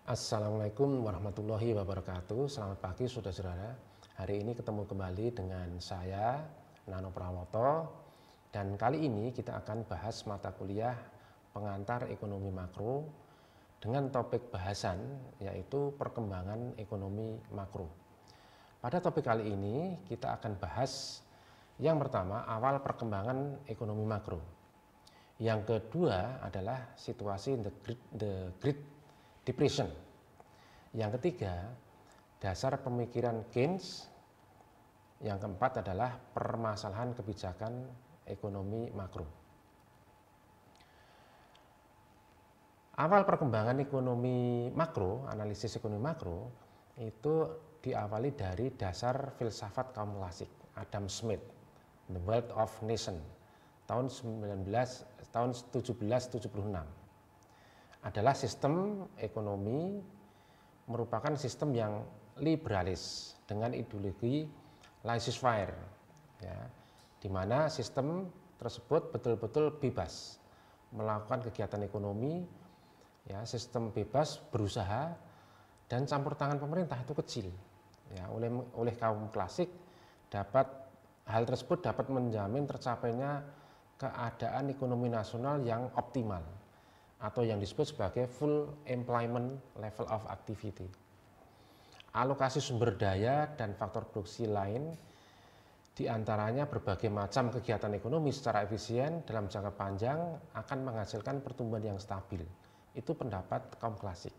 Assalamualaikum warahmatullahi wabarakatuh. Selamat pagi saudara-saudara. Hari ini ketemu kembali dengan saya, Nano Prawoto. Dan kali ini kita akan bahas mata kuliah pengantar ekonomi makro dengan topik bahasan yaitu perkembangan ekonomi makro. Pada topik kali ini kita akan bahas yang pertama awal perkembangan ekonomi makro. Yang kedua adalah situasi the Great Depression. Yang ketiga, dasar pemikiran Keynes. Yang keempat adalah permasalahan kebijakan ekonomi makro. Awal perkembangan ekonomi makro, analisis ekonomi makro, itu diawali dari dasar filsafat kaum klasik, Adam Smith, The Wealth of Nation, tahun 1776. Adalah sistem ekonomi merupakan sistem yang liberalis dengan ideologi laissez-faire, ya, di mana sistem tersebut betul-betul bebas melakukan kegiatan ekonomi, ya, sistem bebas berusaha dan campur tangan pemerintah itu kecil, ya, oleh kaum klasik hal tersebut dapat menjamin tercapainya keadaan ekonomi nasional yang optimal atau yang disebut sebagai full employment level of activity. Alokasi sumber daya dan faktor produksi lain diantaranya berbagai macam kegiatan ekonomi secara efisien dalam jangka panjang akan menghasilkan pertumbuhan yang stabil. Itu pendapat kaum klasik.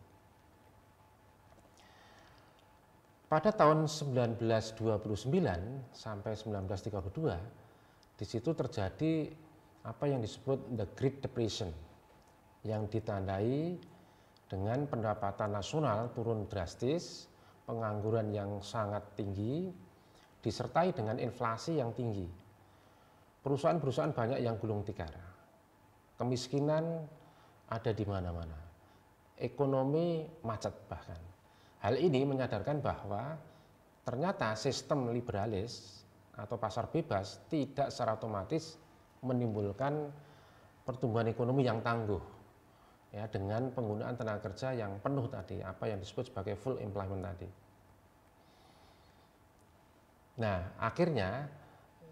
Pada tahun 1929 sampai 1932, di situ terjadi apa yang disebut the Great Depression, yang ditandai dengan pendapatan nasional turun drastis, pengangguran yang sangat tinggi, disertai dengan inflasi yang tinggi. Perusahaan-perusahaan banyak yang gulung tikar. Kemiskinan ada di mana-mana. Ekonomi macet bahkan. Hal ini menyadarkan bahwa ternyata sistem liberalis atau pasar bebas tidak secara otomatis menimbulkan pertumbuhan ekonomi yang tangguh, ya, dengan penggunaan tenaga kerja yang penuh tadi, apa yang disebut sebagai full employment tadi. Nah, akhirnya,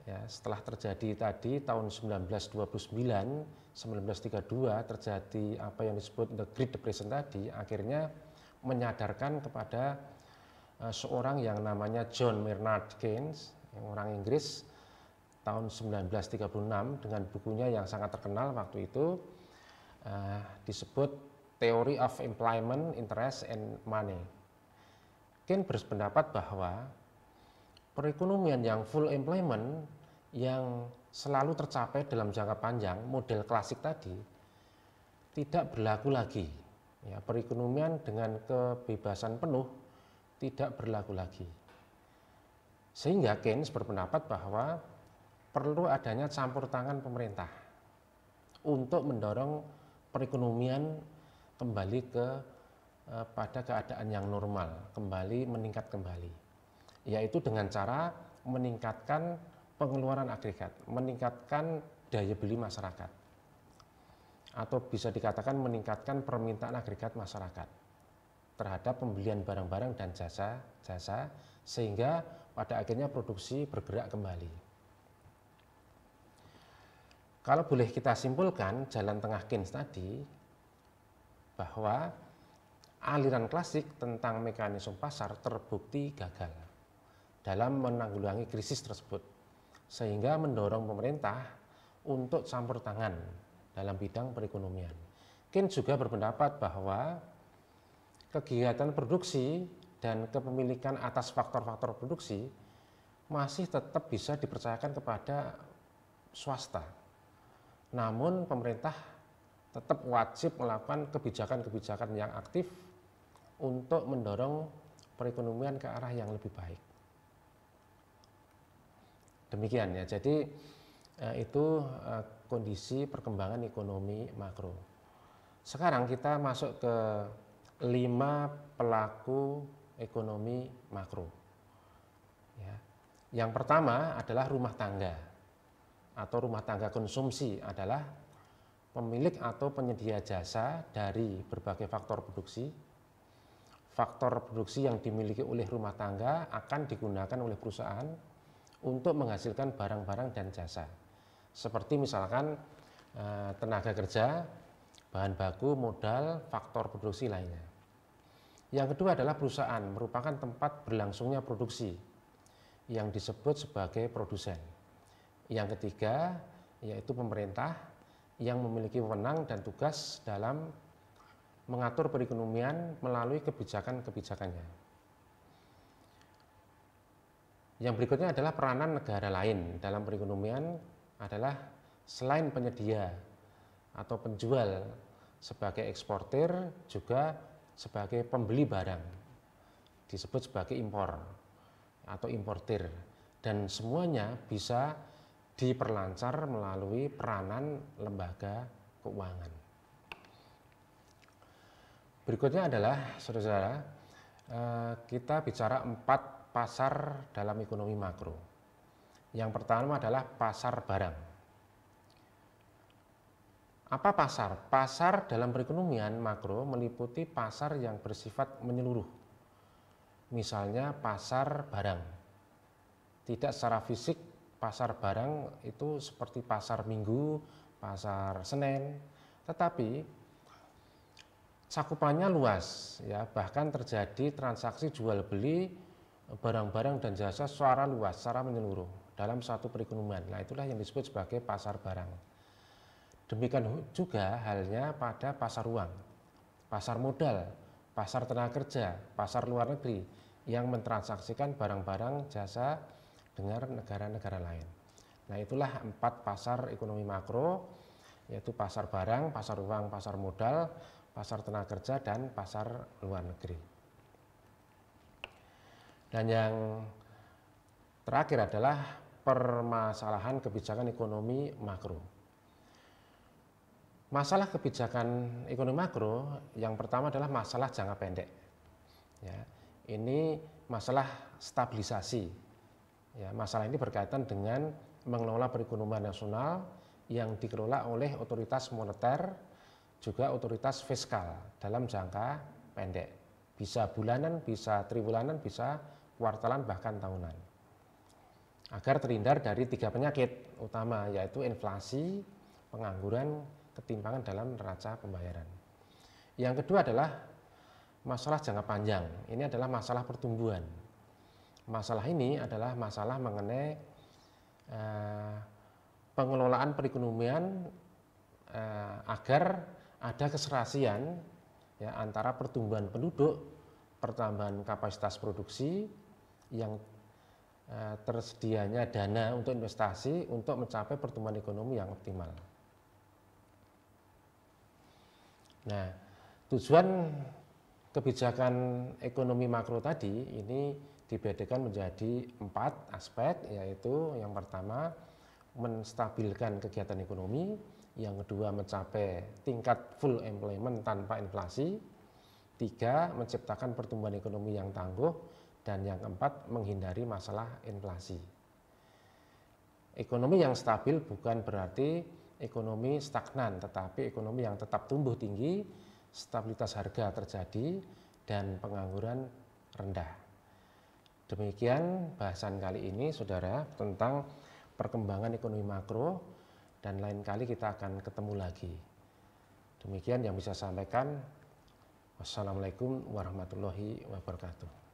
ya, setelah terjadi tadi tahun 1929, 1932 terjadi apa yang disebut the Great Depression tadi, akhirnya menyadarkan kepada seorang yang namanya John Maynard Keynes, yang orang Inggris, tahun 1936 dengan bukunya yang sangat terkenal waktu itu, disebut Theory of Employment, Interest and Money. Keynes berpendapat bahwa perekonomian yang full employment yang selalu tercapai dalam jangka panjang, model klasik tadi, tidak berlaku lagi. Ya, perekonomian dengan kebebasan penuh tidak berlaku lagi. Sehingga Keynes berpendapat bahwa perlu adanya campur tangan pemerintah untuk mendorong perekonomian kembali pada keadaan yang normal, kembali meningkat kembali, yaitu dengan cara meningkatkan pengeluaran agregat, meningkatkan daya beli masyarakat, atau bisa dikatakan meningkatkan permintaan agregat masyarakat terhadap pembelian barang-barang dan jasa, sehingga pada akhirnya produksi bergerak kembali. Kalau boleh kita simpulkan jalan tengah Keynes tadi, bahwa aliran klasik tentang mekanisme pasar terbukti gagal dalam menanggulangi krisis tersebut, sehingga mendorong pemerintah untuk campur tangan dalam bidang perekonomian. Keynes juga berpendapat bahwa kegiatan produksi dan kepemilikan atas faktor-faktor produksi masih tetap bisa dipercayakan kepada swasta. Namun pemerintah tetap wajib melakukan kebijakan-kebijakan yang aktif untuk mendorong perekonomian ke arah yang lebih baik. Demikian, ya, jadi itu kondisi perkembangan ekonomi makro. Sekarang kita masuk ke 5 pelaku ekonomi makro. Ya. Yang pertama adalah rumah tangga atau rumah tangga konsumsi, adalah pemilik atau penyedia jasa dari berbagai faktor produksi faktor produksi yang dimiliki oleh rumah tangga akan digunakan oleh perusahaan untuk menghasilkan barang-barang dan jasa. Seperti misalkan tenaga kerja, bahan baku, modal, faktor produksi lainnya. Yang kedua adalah perusahaan, merupakan tempat berlangsungnya produksi yang disebut sebagai produsen. Yang ketiga yaitu pemerintah yang memiliki wewenang dan tugas dalam mengatur perekonomian melalui kebijakan-kebijakannya. Yang berikutnya adalah peranan negara lain dalam perekonomian adalah selain penyedia atau penjual sebagai eksportir, juga sebagai pembeli barang, disebut sebagai impor atau importir, dan semuanya bisa diperlancar melalui peranan lembaga keuangan. Berikutnya adalah, saudara-saudara, kita bicara 4 pasar dalam ekonomi makro. Yang pertama adalah pasar barang. Apa pasar? Pasar dalam perekonomian makro meliputi pasar yang bersifat menyeluruh. Misalnya pasar barang. Tidak secara fisik, pasar barang itu seperti pasar Minggu, pasar Senen, tetapi cakupannya luas, ya, bahkan terjadi transaksi jual beli barang-barang dan jasa secara luas, secara menyeluruh dalam satu perekonomian. Nah, itulah yang disebut sebagai pasar barang. Demikian juga halnya pada pasar uang, pasar modal, pasar tenaga kerja, pasar luar negeri yang mentransaksikan barang-barang jasa dengan negara-negara lain. Nah, itulah 4 pasar ekonomi makro, yaitu pasar barang, pasar uang, pasar modal, pasar tenaga kerja, dan pasar luar negeri. Dan yang terakhir adalah permasalahan kebijakan ekonomi makro. Masalah kebijakan ekonomi makro yang pertama adalah masalah jangka pendek. Ya, ini masalah stabilisasi. Ya, masalah ini berkaitan dengan mengelola perekonomian nasional yang dikelola oleh otoritas moneter, juga otoritas fiskal dalam jangka pendek. Bisa bulanan, bisa triwulan, bisa kuartalan, bahkan tahunan. Agar terhindar dari 3 penyakit utama, yaitu inflasi, pengangguran, ketimpangan dalam neraca pembayaran. Yang kedua adalah masalah jangka panjang. Ini adalah masalah pertumbuhan. Masalah ini adalah masalah mengenai pengelolaan perekonomian agar ada keserasian, ya, antara pertumbuhan penduduk, pertambahan kapasitas produksi, yang tersedianya dana untuk investasi untuk mencapai pertumbuhan ekonomi yang optimal. Nah, tujuan kebijakan ekonomi makro tadi ini dibedakan menjadi 4 aspek, yaitu yang pertama menstabilkan kegiatan ekonomi, yang kedua mencapai tingkat full employment tanpa inflasi, 3 menciptakan pertumbuhan ekonomi yang tangguh, dan yang keempat menghindari masalah inflasi. Ekonomi yang stabil bukan berarti ekonomi stagnan, tetapi ekonomi yang tetap tumbuh tinggi, stabilitas harga terjadi, dan pengangguran rendah. Demikian bahasan kali ini, saudara, tentang perkembangan ekonomi makro, dan lain kali kita akan ketemu lagi. Demikian yang bisa saya sampaikan. Wassalamualaikum warahmatullahi wabarakatuh.